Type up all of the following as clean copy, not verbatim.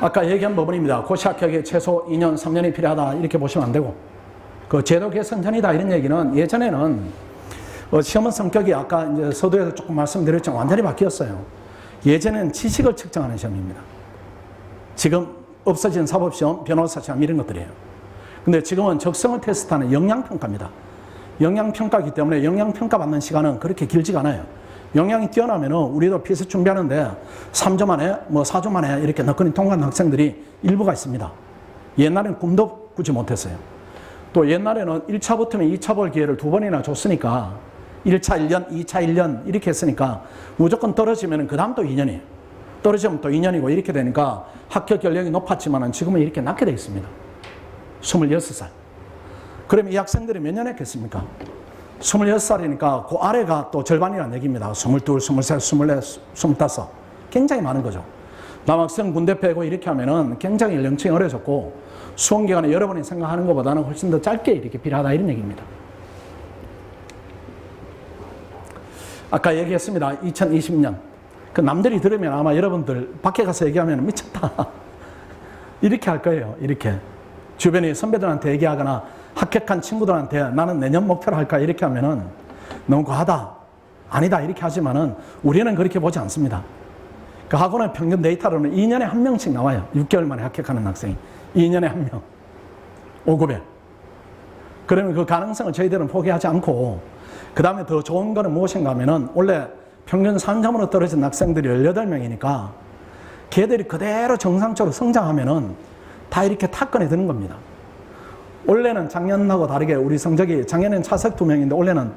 아까 얘기한 부분입니다. 고시 합격에 최소 2년, 3년이 필요하다 이렇게 보시면 안 되고, 그 제도 개선 전이다 이런 얘기는 예전에는 시험은 성격이 아까 이제 서두에서 조금 말씀드렸지만 완전히 바뀌었어요. 예전에는 지식을 측정하는 시험입니다. 지금 없어진 사법시험, 변호사 시험 이런 것들이에요. 근데 지금은 적성을 테스트하는 영양평가입니다. 영양평가이기 때문에 영양평가 받는 시간은 그렇게 길지가 않아요. 역량이 뛰어나면 우리도 필수 준비하는데 3주 만에, 4주 만에 이렇게 너끈히 통과한 학생들이 일부가 있습니다. 옛날에는 꿈도 꾸지 못했어요. 또 옛날에는 1차 붙으면 2차 볼 기회를 2번이나 줬으니까 1차 1년, 2차 1년 이렇게 했으니까 무조건 떨어지면 그 다음 또 2년이에요. 떨어지면 또 2년이고 이렇게 되니까 합격 연령이 높았지만 지금은 이렇게 낮게 되어 있습니다. 26살. 그럼 이 학생들이 몇 년 했겠습니까? 26살이니까 그 아래가 또 절반이라는 얘기입니다. 22, 23, 24, 25. 굉장히 많은 거죠. 남학생 군대 빼고 이렇게 하면은 굉장히 연령층이 어려졌고 수험기간에 여러분이 생각하는 것보다는 훨씬 더 짧게 이렇게 필요하다 이런 얘기입니다. 아까 얘기했습니다. 2020년. 그 남들이 들으면 아마 여러분들 밖에 가서 얘기하면 미쳤다. 이렇게 할 거예요. 이렇게. 주변에 선배들한테 얘기하거나 합격한 친구들한테 나는 내년 목표로 할까 이렇게 하면은 너무 과하다. 아니다. 이렇게 하지만은 우리는 그렇게 보지 않습니다. 그 학원의 평균 데이터로는 2년에 1명씩 나와요. 6개월 만에 합격하는 학생이. 2년에 1명. 5급에. 그러면 그 가능성을 저희들은 포기하지 않고 그 다음에 더 좋은 거는 무엇인가 하면은 원래 평균 3점으로 떨어진 학생들이 18명이니까 걔들이 그대로 정상적으로 성장하면은 다 이렇게 탑권에 드는 겁니다. 원래는 작년하고 다르게 우리 성적이 작년에는 차석 2명인데 올해는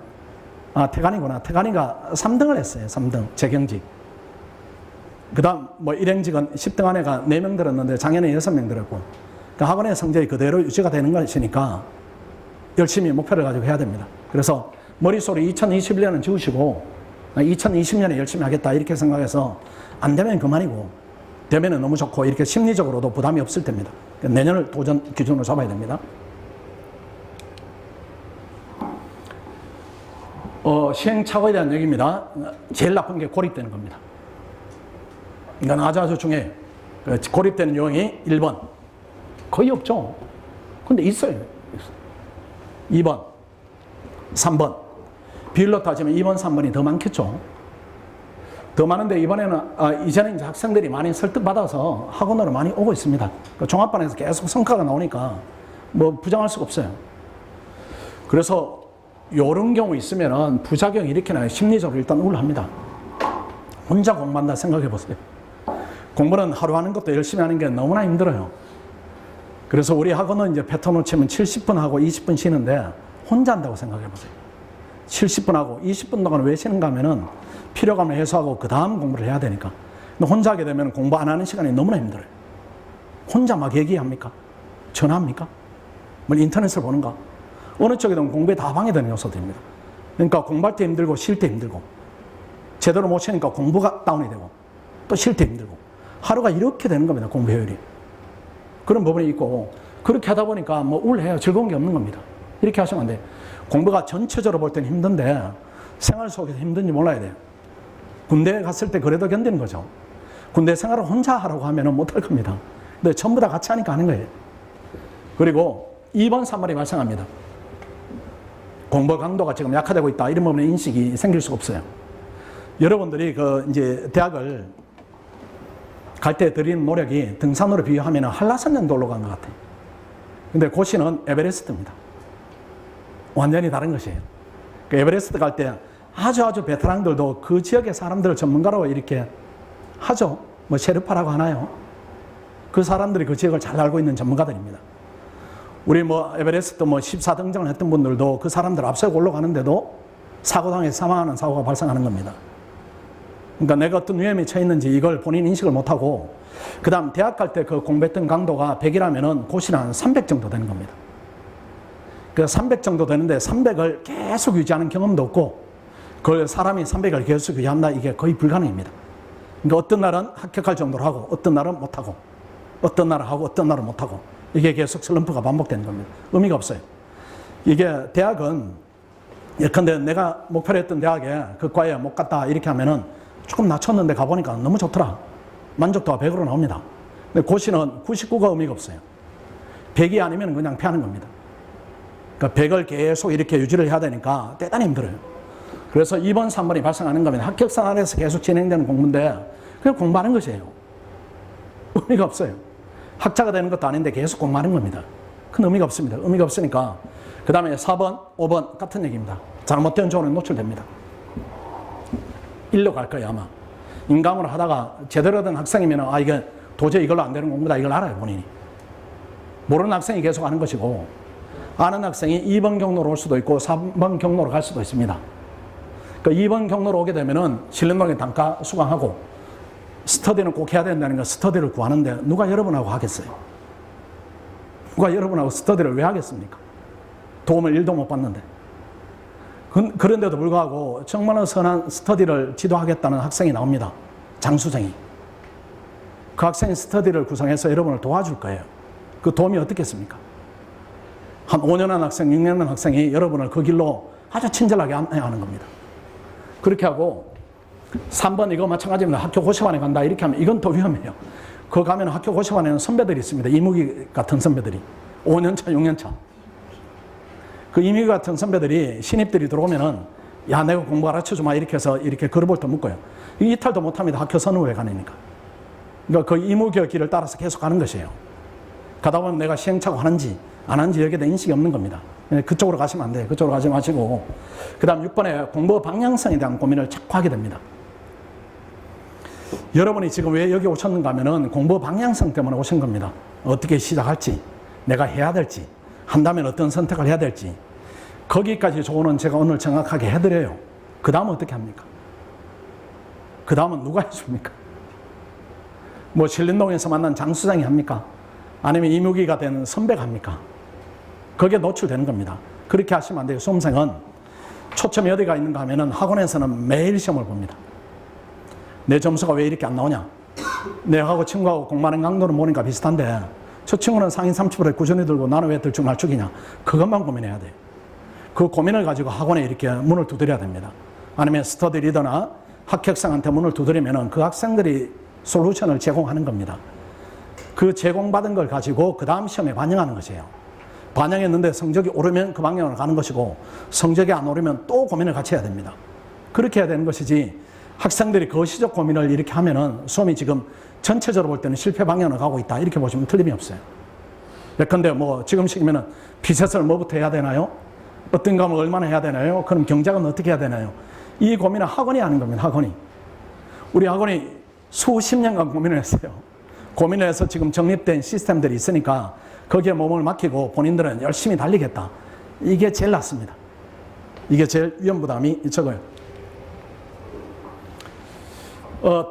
태관이구나. 태관이가 3등을 했어요. 3등. 재경직. 그 다음 일행직은 10등 안에가 4명 들었는데 작년에 6명 들었고 그 학원의 성적이 그대로 유지가 되는 것이니까 열심히 목표를 가지고 해야 됩니다. 그래서 머릿속에 2021년은 지우시고 2020년에 열심히 하겠다 이렇게 생각해서 안 되면 그만이고 되면은 너무 좋고 이렇게 심리적으로도 부담이 없을 때입니다. 내년을 도전 기준으로 잡아야 됩니다. 시행착오에 대한 얘기입니다. 제일 나쁜 게 고립되는 겁니다. 이건 아주 중요해요. 고립되는 요인이 1번. 거의 없죠. 근데 있어요. 2번, 3번. 비율로 따지면 2번, 3번이 더 많겠죠. 더 많은데 이번에는, 이제는 이제 학생들이 많이 설득받아서 학원으로 많이 오고 있습니다. 종합반에서 계속 성과가 나오니까 부정할 수가 없어요. 그래서 이런 경우 있으면은 부작용이 이렇게 나요. 심리적으로 일단 우울합니다. 혼자 공부한다 생각해 보세요. 공부는 하루 하는 것도 열심히 하는 게 너무나 힘들어요. 그래서 우리 학원은 이제 패턴을 치면 70분 하고 20분 쉬는데 혼자 한다고 생각해 보세요. 70분 하고 20분 동안 왜 쉬는가 하면은 피로감을 해소하고 그 다음 공부를 해야 되니까. 근데 혼자 하게 되면 공부 안 하는 시간이 너무나 힘들어요. 혼자 막 얘기합니까? 전화합니까? 인터넷을 보는가? 어느 쪽이든 공부에 다 방해되는 요소들입니다. 그러니까 공부할 때 힘들고 쉴 때 힘들고 제대로 못 쉬니까 공부가 다운이 되고 또 쉴 때 힘들고 하루가 이렇게 되는 겁니다. 공부 효율이. 그런 부분이 있고 그렇게 하다 보니까 우울해요. 즐거운 게 없는 겁니다. 이렇게 하시면 안 돼요. 공부가 전체적으로 볼 때는 힘든데 생활 속에서 힘든지 몰라야 돼요. 군대에 갔을 때 그래도 견디는 거죠. 군대 생활을 혼자 하라고 하면 못할 겁니다. 근데 전부 다 같이 하니까 하는 거예요. 그리고 2번, 3번이 발생합니다. 공부 강도가 지금 약화되고 있다. 이런 부분에 인식이 생길 수가 없어요. 여러분들이 이제 대학을 갈 때 드리는 노력이 등산으로 비유하면 한라산 정도 올라간 것 같아요. 근데 고시는 에베레스트입니다. 완전히 다른 것이에요. 그 에베레스트 갈 때 아주 베테랑들도 그 지역의 사람들을 전문가로 이렇게 하죠. 셰르파라고 하나요? 그 사람들이 그 지역을 잘 알고 있는 전문가들입니다. 우리 에베레스트 14등정을 했던 분들도 그 사람들 앞서고 올라가는데도 사고당해서 사망하는 사고가 발생하는 겁니다. 그러니까 내가 어떤 위험에 처해 있는지 이걸 본인 인식을 못하고 그 다음 대학 갈 때 그 공부했던 강도가 100이라면은 고시는 한 300 정도 되는 겁니다. 그 300 정도 되는데 300을 계속 유지하는 경험도 없고 그걸 사람이 300을 계속 유지한다 이게 거의 불가능합니다. 그러니까 어떤 날은 합격할 정도로 하고 어떤 날은 못하고 어떤 날은 하고 어떤 날은 못하고 이게 계속 슬럼프가 반복되는 겁니다. 의미가 없어요. 이게 대학은 예컨대 내가 목표로 했던 대학에 그 과에 못 갔다 이렇게 하면은 조금 낮췄는데 가보니까 너무 좋더라. 만족도가 100으로 나옵니다. 근데 고시는 99가 의미가 없어요. 100이 아니면 그냥 피하는 겁니다. 그러니까 100을 계속 이렇게 유지를 해야 되니까 대단히 힘들어요. 그래서 2번, 3번이 발생하는 겁니다. 합격선 안에서 계속 진행되는 공부인데 그냥 공부하는 것이에요. 의미가 없어요. 학자가 되는 것도 아닌데 계속 공부하는 겁니다. 큰 의미가 없습니다. 의미가 없으니까 그 다음에 4번, 5번 같은 얘기입니다. 잘못된 조언에 노출됩니다. 일로 갈 거예요 아마. 인강으로 하다가 제대로 된 학생이면 이게 도저히 이걸로 안 되는 공부다 이걸 알아요 본인이. 모르는 학생이 계속 하는 것이고 아는 학생이 2번 경로로 올 수도 있고 3번 경로로 갈 수도 있습니다. 그러니까 2번 경로로 오게 되면은 신림동에 단과 수강하고 스터디는 꼭 해야 된다는 거 스터디를 구하는데 누가 여러분하고 하겠어요? 누가 여러분하고 스터디를 왜 하겠습니까? 도움을 1도 못 받는데. 그런데도 불구하고 정말로 선한 스터디를 지도하겠다는 학생이 나옵니다. 장수생이. 그 학생이 스터디를 구성해서 여러분을 도와줄 거예요. 그 도움이 어떻겠습니까? 한 5년 한 학생, 6년 한 학생이 여러분을 그 길로 아주 친절하게 안내하는 겁니다. 그렇게 하고 3번 이거 마찬가지입니다. 학교 고시반에 간다 이렇게 하면 이건 더 위험해요. 그거 가면 학교 고시반에는 선배들이 있습니다. 이무기 같은 선배들이. 5년차, 6년차. 그 이무기 같은 선배들이 신입들이 들어오면은 야 내가 공부 가르쳐주마 이렇게 해서 이렇게 그룹을 더 묶어요. 이탈도 못합니다. 학교 선후에 가니까. 그러니까 그 이무기의 길을 따라서 계속 가는 것이에요. 가다 보면 내가 시행착오 하는지 안 하는지 여기에 대한 인식이 없는 겁니다. 그쪽으로 가시면 안 돼요. 그쪽으로 가지 마시고 그 다음 6번에 공부 방향성에 대한 고민을 자꾸 하게 됩니다. 여러분이 지금 왜 여기 오셨는가 하면은 공부 방향성 때문에 오신 겁니다. 어떻게 시작할지 내가 해야 될지 한다면 어떤 선택을 해야 될지 거기까지 조언은 제가 오늘 정확하게 해드려요. 그 다음은 어떻게 합니까? 그 다음은 누가 해줍니까? 뭐 신림동에서 만난 장수장이 합니까? 아니면 이무기가 된 선배가 합니까? 거기에 노출되는 겁니다. 그렇게 하시면 안 돼요. 수험생은 초점이 어디가 있는가 하면은 학원에서는 매일 시험을 봅니다. 내 점수가 왜 이렇게 안 나오냐? 내하고 친구하고 공부하는 강도는 보니까 비슷한데 저 친구는 상위 30%에 꾸준히 들고 나는 왜 들쭉날쭉이냐? 그것만 고민해야 돼요. 그 고민을 가지고 학원에 이렇게 문을 두드려야 됩니다. 아니면 스터디 리더나 합격생한테 문을 두드리면은 그 학생들이 솔루션을 제공하는 겁니다. 그 제공받은 걸 가지고 그 다음 시험에 반영하는 것이에요. 반영했는데 성적이 오르면 그 방향으로 가는 것이고 성적이 안 오르면 또 고민을 같이 해야 됩니다. 그렇게 해야 되는 것이지 학생들이 거시적 고민을 이렇게 하면은 수험이 지금 전체적으로 볼 때는 실패 방향으로 가고 있다 이렇게 보시면 틀림이 없어요. 예컨대 뭐 지금 시기면은 피셋을 뭐부터 해야 되나요? 어떤 과목을 얼마나 해야 되나요? 그럼 경작은 어떻게 해야 되나요? 이 고민은 학원이 하는 겁니다. 학원이. 우리 학원이 수십 년간 고민을 했어요. 고민을 해서 지금 정립된 시스템들이 있으니까 거기에 몸을 맡기고 본인들은 열심히 달리겠다. 이게 제일 낫습니다. 이게 제일 위험 부담이 적어요.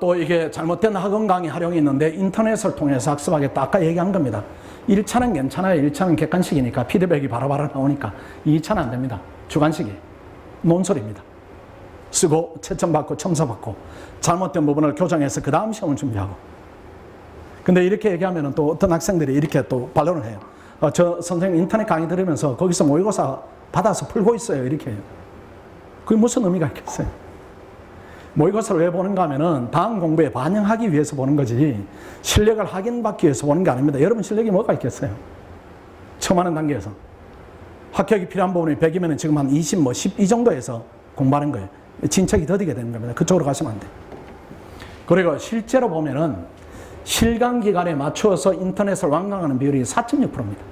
또 이게 잘못된 학원 강의 활용이 있는데 인터넷을 통해서 학습하겠다. 아까 얘기한 겁니다. 1차는 괜찮아요. 1차는 객관식이니까 피드백이 바로바로 나오니까 2차는 안 됩니다. 주관식이에요. 논설입니다. 쓰고 채점 받고 첨서 받고 잘못된 부분을 교정해서 그 다음 시험을 준비하고. 근데 이렇게 얘기하면 또 어떤 학생들이 이렇게 또 반론을 해요. 저 선생님 인터넷 강의 들으면서 거기서 모의고사 받아서 풀고 있어요. 이렇게 해요. 그게 무슨 의미가 있겠어요? 모의고사를 왜 보는가 하면은 다음 공부에 반영하기 위해서 보는 거지 실력을 확인받기 위해서 보는 게 아닙니다. 여러분 실력이 뭐가 있겠어요? 처음 하는 단계에서. 합격이 필요한 부분이 100이면 지금 한 20, 뭐 10 이 정도에서 공부하는 거예요. 진척이 더디게 되는 겁니다. 그쪽으로 가시면 안 돼요. 그리고 실제로 보면은 실강 기간에 맞추어서 인터넷을 완강하는 비율이 4.6%입니다.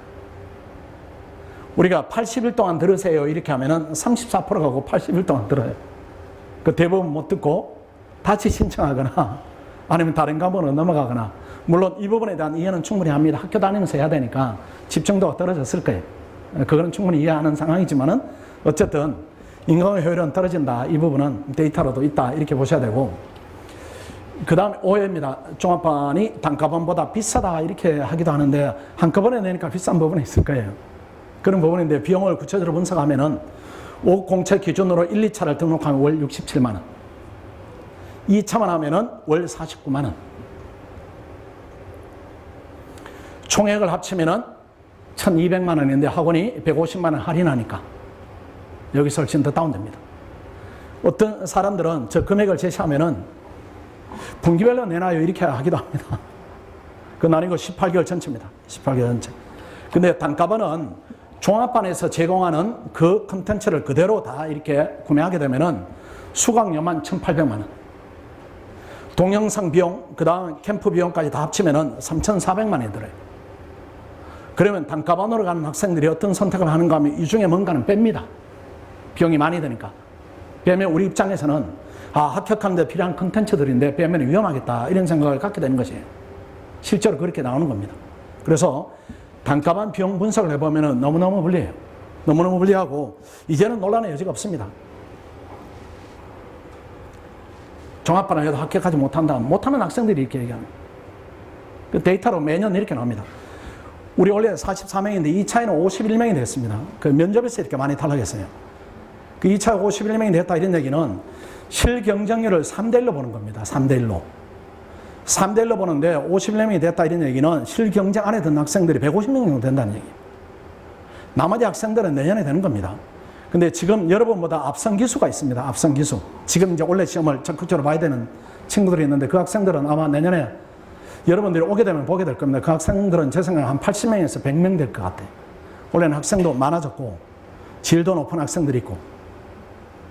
우리가 80일 동안 들으세요 이렇게 하면은 34%가고 80일 동안 들어요. 그 대부분 못 듣고 다시 신청하거나 아니면 다른 과목으로 넘어가거나 물론 이 부분에 대한 이해는 충분히 합니다. 학교 다니면서 해야 되니까 집중도가 떨어졌을 거예요. 그거는 충분히 이해하는 상황이지만은 어쨌든 인강의 효율은 떨어진다. 이 부분은 데이터로도 있다. 이렇게 보셔야 되고 그 다음에 오해입니다. 종합반이 단과반보다 비싸다 이렇게 하기도 하는데 한꺼번에 내니까 비싼 부분이 있을 거예요. 그런 부분인데 비용을 구체적으로 분석하면은 5공채 기준으로 1, 2차를 등록하면 월 67만 원 2차만 하면은 월 49만 원 총액을 합치면은 1200만 원인데 학원이 150만 원 할인하니까 여기서 훨씬 더 다운됩니다. 어떤 사람들은 저 금액을 제시하면은 분기별로 내놔요 이렇게 하기도 합니다. 그건 아니고 18개월 전체입니다. 18개월 전체. 근데 단가반은 종합반에서 제공하는 그 컨텐츠를 그대로 다 이렇게 구매하게 되면은 수강료만 1,800만 원. 동영상 비용, 그 다음 캠프 비용까지 다 합치면은 3,400만 원이 들어요. 그러면 단가반으로 가는 학생들이 어떤 선택을 하는가 하면 이 중에 뭔가는 뺍니다. 비용이 많이 드니까. 빼면 우리 입장에서는 합격하는데 필요한 컨텐츠들인데 빼면 위험하겠다 이런 생각을 갖게 되는 것이에요. 실제로 그렇게 나오는 겁니다. 그래서 단가반 비용 분석을 해보면 너무너무 불리해요. 너무너무 불리하고 이제는 논란의 여지가 없습니다. 종합반을 해도 합격하지 못하는 학생들이 이렇게 얘기합니다. 그 데이터로 매년 이렇게 나옵니다. 우리 원래 44명인데 2차에는 51명이 됐습니다. 그 면접에서 이렇게 많이 탈락했어요. 그 2차 51명이 됐다 이런 얘기는 실경쟁률을 3대1로 보는 겁니다. 3대1로. 3대1로 보는데 51명이 됐다 이런 얘기는 실경쟁 안에 든 학생들이 150명 정도 된다는 얘기예요. 나머지 학생들은 내년에 되는 겁니다. 근데 지금 여러분보다 앞선 기수가 있습니다. 앞선 기수. 지금 이제 원래 시험을 적극적으로 봐야 되는 친구들이 있는데 그 학생들은 아마 내년에 여러분들이 오게 되면 보게 될 겁니다. 그 학생들은 제 생각에 한 80명에서 100명 될 것 같아요. 원래는 학생도 많아졌고 질도 높은 학생들이 있고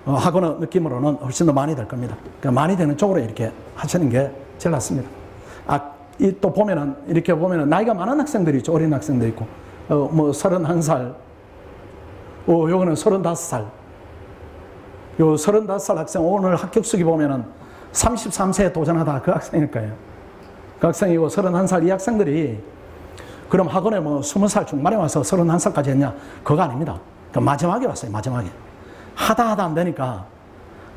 학원의 느낌으로는 훨씬 더 많이 될 겁니다. 그러니까 많이 되는 쪽으로 이렇게 하시는 게 제일 낫습니다. 또 보면은 이렇게 보면은 나이가 많은 학생들이 있죠. 어린 학생도 있고 31살, 요거는 35살. 요 35살 학생 오늘 합격수기 보면은 33세에 도전하다 그 학생일 거예요. 그 학생이고 31살 이 학생들이 그럼 학원에 20살 중반에 와서 31살까지 했냐? 그거 아닙니다. 그러니까 마지막에 왔어요. 마지막에. 하다 안 되니까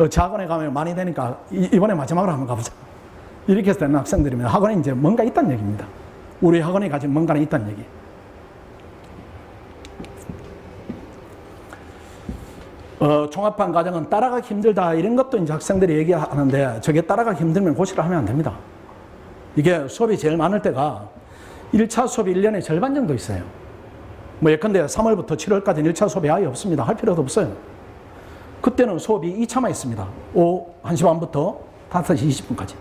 저 학원에 가면 많이 되니까 이번에 마지막으로 한번 가보자. 이렇게 해서 되는 학생들이면 학원에 이제 뭔가 있다는 얘기입니다. 우리 학원에 가진 뭔가는 있다는 얘기. 종합반 과정은 따라가기 힘들다 이런 것도 이제 학생들이 얘기하는데 저게 따라가기 힘들면 고시를 하면 안 됩니다. 이게 수업이 제일 많을 때가 1차 수업이 1년에 절반 정도 있어요. 예컨대 3월부터 7월까지는 1차 수업이 아예 없습니다. 할 필요도 없어요. 그때는 수업이 2차만 있습니다. 오후 1시 반부터 5시 20분까지.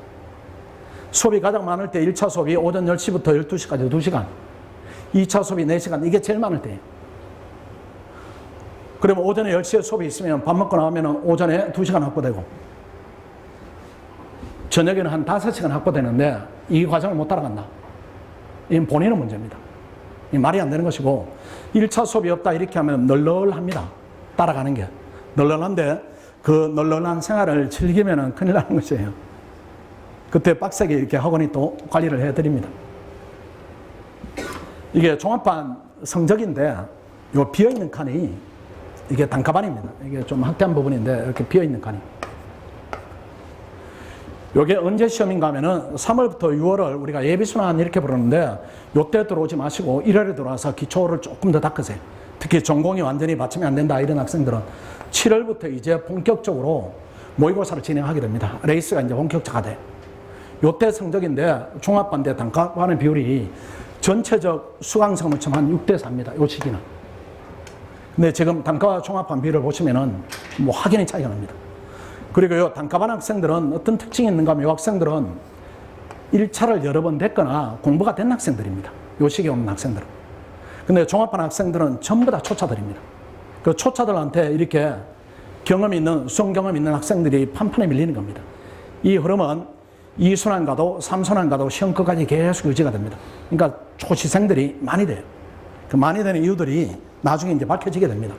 수업이 가장 많을 때 1차 수업이 오전 10시부터 12시까지 2시간. 2차 수업이 4시간. 이게 제일 많을 때예요. 그러면 오전에 10시에 수업이 있으면 밥 먹고 나오면 오전에 2시간 확보되고 저녁에는 한 5시간 확보되는데 이 과정을 못 따라간다. 이건 본인의 문제입니다. 이 말이 안 되는 것이고 1차 수업이 없다 이렇게 하면 널널합니다. 따라가는 게. 널널한데 그 널널한 생활을 즐기면 큰일 나는 것이에요. 그때 빡세게 이렇게 학원이 또 관리를 해드립니다. 이게 종합반 성적인데 요 비어있는 칸이 이게 단가반입니다. 이게 좀 확대한 부분인데 이렇게 비어있는 칸이. 요게 언제 시험인가 하면은 3월부터 6월을 우리가 예비순환 이렇게 부르는데 요때 들어오지 마시고 1월에 들어와서 기초를 조금 더 닦으세요. 특히 전공이 완전히 받침이 안 된다 이런 학생들은 7월부터 이제 본격적으로 모의고사를 진행하게 됩니다. 레이스가 이제 본격화가 돼. 요때 성적인데 종합반대 단가반의 비율이 전체적 수강생을 치면 한 6대4입니다. 요 시기는. 근데 지금 단가와 종합반 비율을 보시면은 확연히 차이가 납니다. 그리고 요 단가반 학생들은 어떤 특징이 있는가 하면 요 학생들은 1차를 여러 번 됐거나 공부가 된 학생들입니다. 요 시기에 오는 학생들은. 근데 종합반 학생들은 전부 다 초차들입니다. 그 초차들한테 이렇게 경험 있는, 수험 경험 있는 학생들이 판판에 밀리는 겁니다. 이 흐름은 2순환 가도 3순환 가도 시험 끝까지 계속 유지가 됩니다. 그러니까 초시생들이 많이 돼요. 그 많이 되는 이유들이 나중에 이제 밝혀지게 됩니다.